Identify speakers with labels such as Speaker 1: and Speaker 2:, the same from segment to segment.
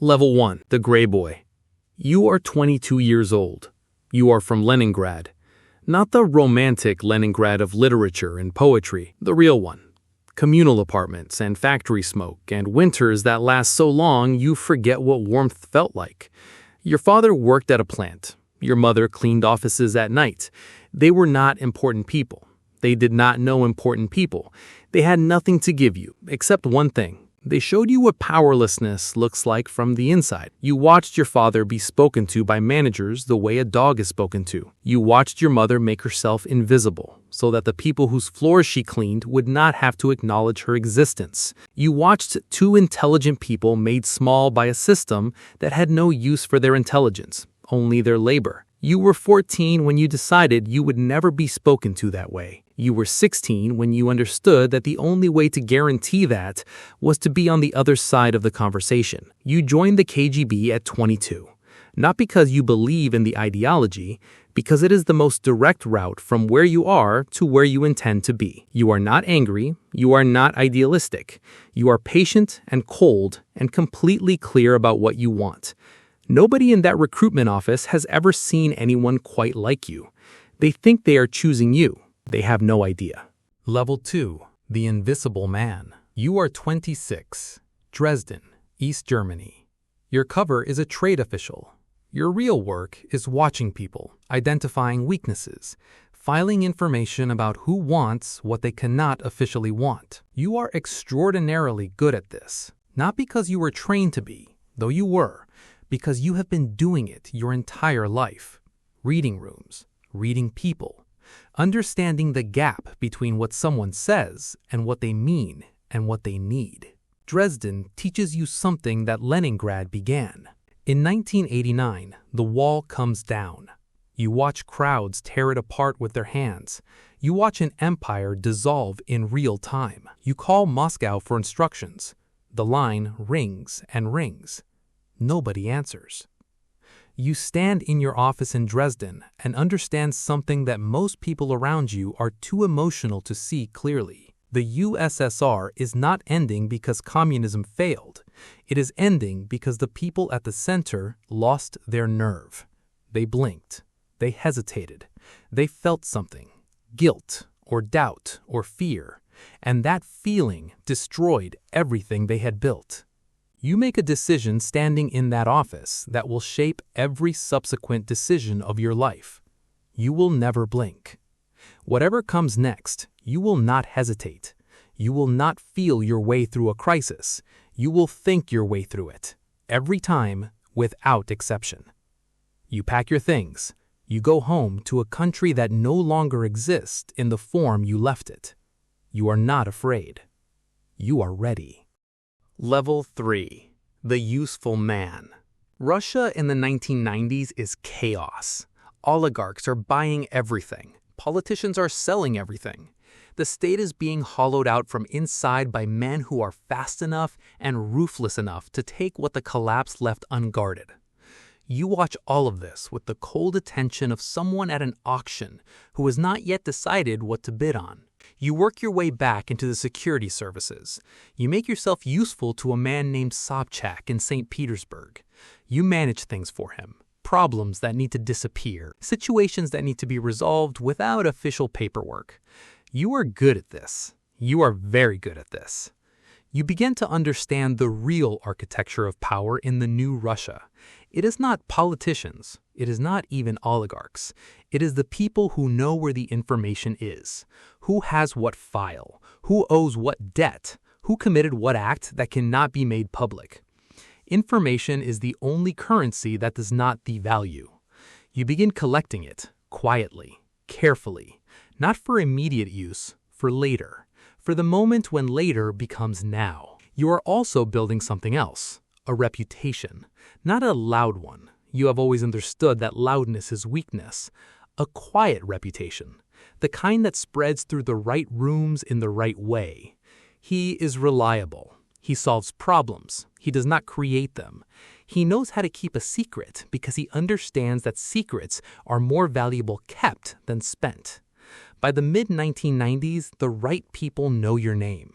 Speaker 1: Level 1, the Gray Boy. You are 22 years old. You are from Leningrad. Not the romantic Leningrad of literature and poetry, the real one. Communal apartments and factory smoke and winters that last so long you forget what warmth felt like. Your father worked at a plant. Your mother cleaned offices at night. They were not important people. They did not know important people. They had nothing to give you, except one thing. They showed you what powerlessness looks like from the inside. You watched your father be spoken to by managers the way a dog is spoken to. You watched your mother make herself invisible so that the people whose floors she cleaned would not have to acknowledge her existence. You watched two intelligent people made small by a system that had no use for their intelligence, only their labor. You were 14 when you decided you would never be spoken to that way. You were 16 when you understood that the only way to guarantee that was to be on the other side of the conversation. You joined the KGB at 22, not because you believe in the ideology, because it is the most direct route from where you are to where you intend to be. You are not angry, you are not idealistic. You are patient and cold and completely clear about what you want. Nobody in that recruitment office has ever seen anyone quite like you. They think they are choosing you. They have no idea. Level 2, the Invisible Man. You are 26, Dresden, East Germany. Your cover is a trade official. Your real work is watching people, identifying weaknesses, filing information about who wants what they cannot officially want. You are extraordinarily good at this, not because you were trained to be, though you were, because you have been doing it your entire life. Reading rooms, reading people, understanding the gap between what someone says and what they mean and what they need. Dresden teaches you something that Leningrad began. In 1989, the wall comes down. You watch crowds tear it apart with their hands. You watch an empire dissolve in real time. You call Moscow for instructions. The line rings and rings. Nobody answers. You stand in your office in Dresden and understand something that most people around you are too emotional to see clearly. The USSR is not ending because communism failed. It is ending because the people at the center lost their nerve. They blinked. They hesitated. They felt something, guilt or doubt or fear, and that feeling destroyed everything they had built. You make a decision standing in that office that will shape every subsequent decision of your life. You will never blink. Whatever comes next, you will not hesitate. You will not feel your way through a crisis. You will think your way through it, every time, without exception. You pack your things. You go home to a country that no longer exists in the form you left it. You are not afraid. You are ready. Level 3, the Useful Man. Russia in the 1990s is chaos. Oligarchs are buying everything. Politicians are selling everything. The state is being hollowed out from inside by men who are fast enough and ruthless enough to take what the collapse left unguarded. You watch all of this with the cold attention of someone at an auction who has not yet decided what to bid on. You work your way back into the security services. You make yourself useful to a man named Sobchak in St. Petersburg. You manage things for him, problems that need to disappear, situations that need to be resolved without official paperwork. You are good at this. You are very good at this. You begin to understand the real architecture of power in the new Russia. It is not politicians. It is not even oligarchs. It is the people who know where the information is, who has what file, who owes what debt, who committed what act that cannot be made public. Information is the only currency that does not devalue. You begin collecting it, quietly, carefully, not for immediate use, for later, for the moment when later becomes now. You are also building something else, a reputation, not a loud one. You have always understood that loudness is weakness. A quiet reputation, the kind that spreads through the right rooms in the right way. He is reliable. He solves problems. He does not create them. He knows how to keep a secret because he understands that secrets are more valuable kept than spent. By the mid-1990s, the right people know your name.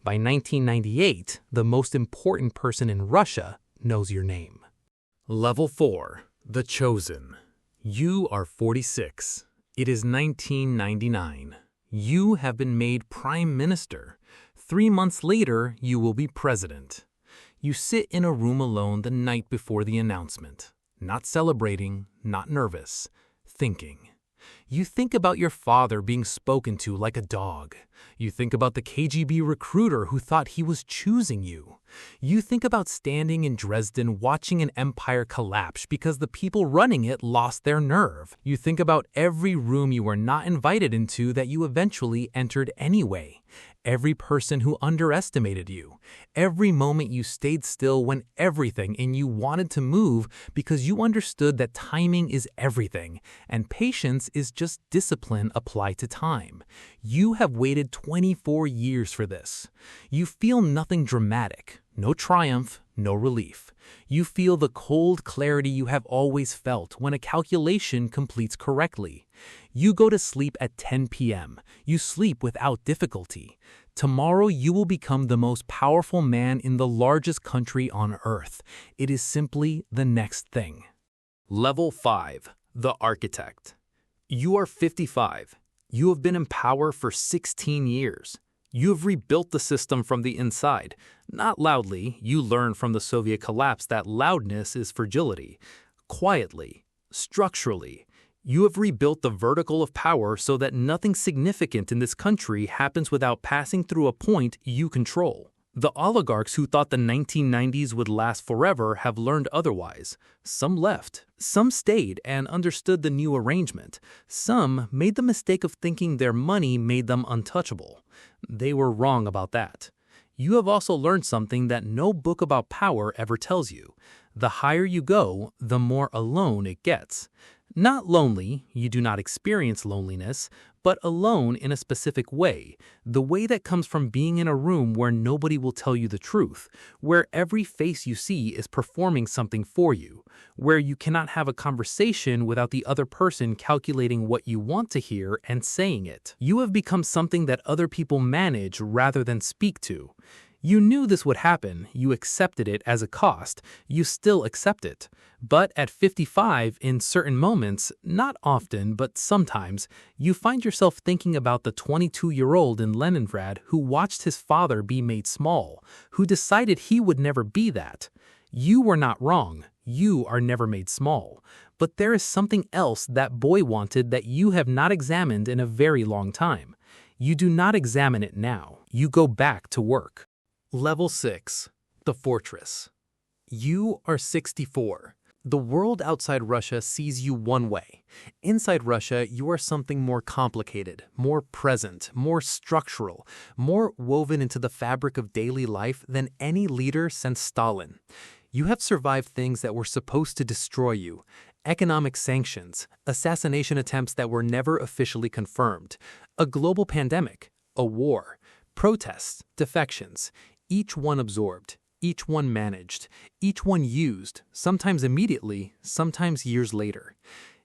Speaker 1: By 1998, the most important person in Russia knows your name. Level 4. The Chosen. You are 46. It is 1999. You have been made Prime Minister. 3 months later, you will be President. You sit in a room alone the night before the announcement. Not celebrating, not nervous, thinking. You think about your father being spoken to like a dog. You think about the KGB recruiter who thought he was choosing you. You think about standing in Dresden watching an empire collapse because the people running it lost their nerve. You think about every room you were not invited into that you eventually entered anyway. Every person who underestimated you. Every moment you stayed still when everything in you wanted to move because you understood that timing is everything and patience is just discipline applied to time. You have waited 24 years for this. You feel nothing dramatic, no triumph, no relief. You feel the cold clarity you have always felt when a calculation completes correctly. You go to sleep at 10 p.m. You sleep without difficulty. Tomorrow you will become the most powerful man in the largest country on earth. It is simply the next thing. Level 5. The Architect. You are 55. You have been in power for 16 years. You have rebuilt the system from the inside. Not loudly, you learn from the Soviet collapse that loudness is fragility. Quietly, structurally, you have rebuilt the vertical of power so that nothing significant in this country happens without passing through a point you control. The oligarchs who thought the 1990s would last forever have learned otherwise. Some left, some stayed and understood the new arrangement. Some made the mistake of thinking their money made them untouchable. They were wrong about that. You have also learned something that no book about power ever tells you. The higher you go, the more alone it gets. Not lonely, you do not experience loneliness, but alone in a specific way, the way that comes from being in a room where nobody will tell you the truth, where every face you see is performing something for you, where you cannot have a conversation without the other person calculating what you want to hear and saying it. You have become something that other people manage rather than speak to. You knew this would happen, you accepted it as a cost, you still accept it. But at 55, in certain moments, not often, but sometimes, you find yourself thinking about the 22-year-old in Leningrad who watched his father be made small, who decided he would never be that. You were not wrong, you are never made small. But there is something else that boy wanted that you have not examined in a very long time. You do not examine it now, you go back to work. Level 6. The Fortress. You are 64. The world outside Russia sees you one way. Inside Russia, you are something more complicated, more present, more structural, more woven into the fabric of daily life than any leader since Stalin. You have survived things that were supposed to destroy you. Economic sanctions, assassination attempts that were never officially confirmed, a global pandemic, a war, protests, defections. Each one absorbed, each one managed, each one used, sometimes immediately, sometimes years later.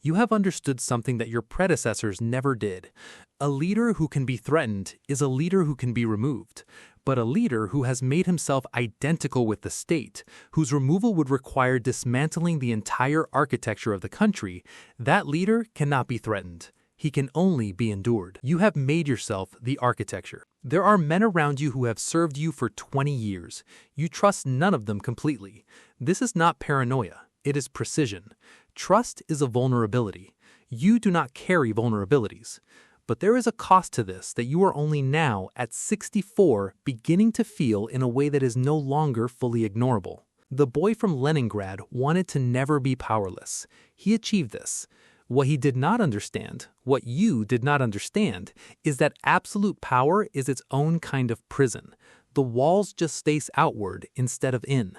Speaker 1: You have understood something that your predecessors never did. A leader who can be threatened is a leader who can be removed. But a leader who has made himself identical with the state, whose removal would require dismantling the entire architecture of the country, that leader cannot be threatened. He can only be endured. You have made yourself the architecture. There are men around you who have served you for 20 years. You trust none of them completely. This is not paranoia. It is precision. Trust is a vulnerability. You do not carry vulnerabilities. But there is a cost to this that you are only now, at 64, beginning to feel in a way that is no longer fully ignorable. The boy from Leningrad wanted to never be powerless. He achieved this. What he did not understand, what you did not understand, is that absolute power is its own kind of prison. The walls just face outward instead of in.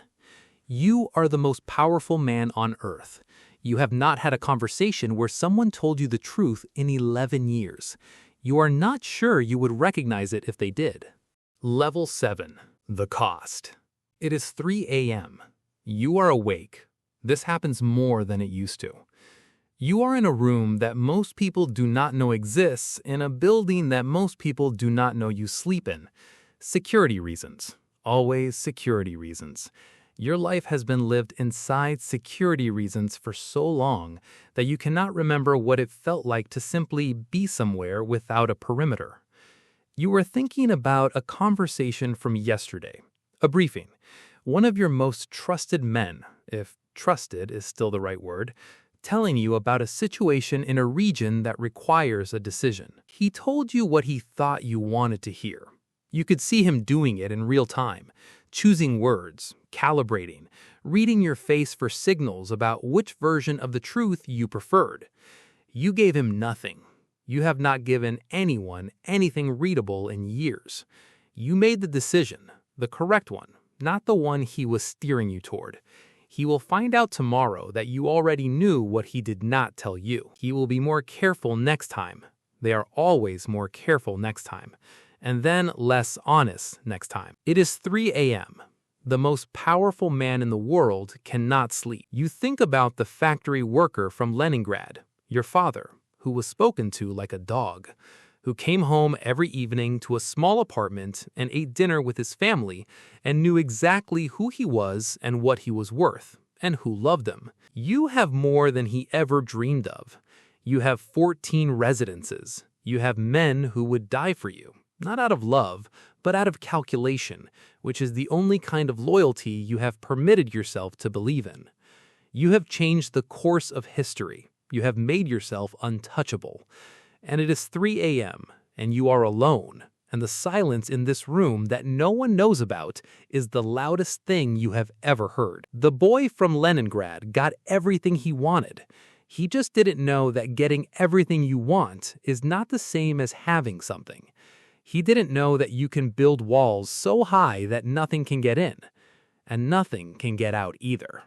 Speaker 1: You are the most powerful man on earth. You have not had a conversation where someone told you the truth in 11 years. You are not sure you would recognize it if they did. Level 7. The Cost. It is 3 a.m. You are awake. This happens more than it used to. You are in a room that most people do not know exists, in a building that most people do not know you sleep in. Security reasons. Always security reasons. Your life has been lived inside security reasons for so long that you cannot remember what it felt like to simply be somewhere without a perimeter. You were thinking about a conversation from yesterday, a briefing. One of your most trusted men, if trusted is still the right word, telling you about a situation in a region that requires a decision. He told you what he thought you wanted to hear. You could see him doing it in real time, choosing words, calibrating, reading your face for signals about which version of the truth you preferred. You gave him nothing. You have not given anyone anything readable in years. You made the decision, the correct one, not the one he was steering you toward. He will find out tomorrow that you already knew what he did not tell you. He will be more careful next time. They are always more careful next time. And then less honest next time. It is 3 a.m. The most powerful man in the world cannot sleep. You think about the factory worker from Leningrad, your father, who was spoken to like a dog, who came home every evening to a small apartment and ate dinner with his family and knew exactly who he was and what he was worth, and who loved him. You have more than he ever dreamed of. You have 14 residences. You have men who would die for you, not out of love, but out of calculation, which is the only kind of loyalty you have permitted yourself to believe in. You have changed the course of history. You have made yourself untouchable. And it is 3 a.m., and you are alone, and the silence in this room that no one knows about is the loudest thing you have ever heard. The boy from Leningrad got everything he wanted. He just didn't know that getting everything you want is not the same as having something. He didn't know that you can build walls so high that nothing can get in, and nothing can get out either.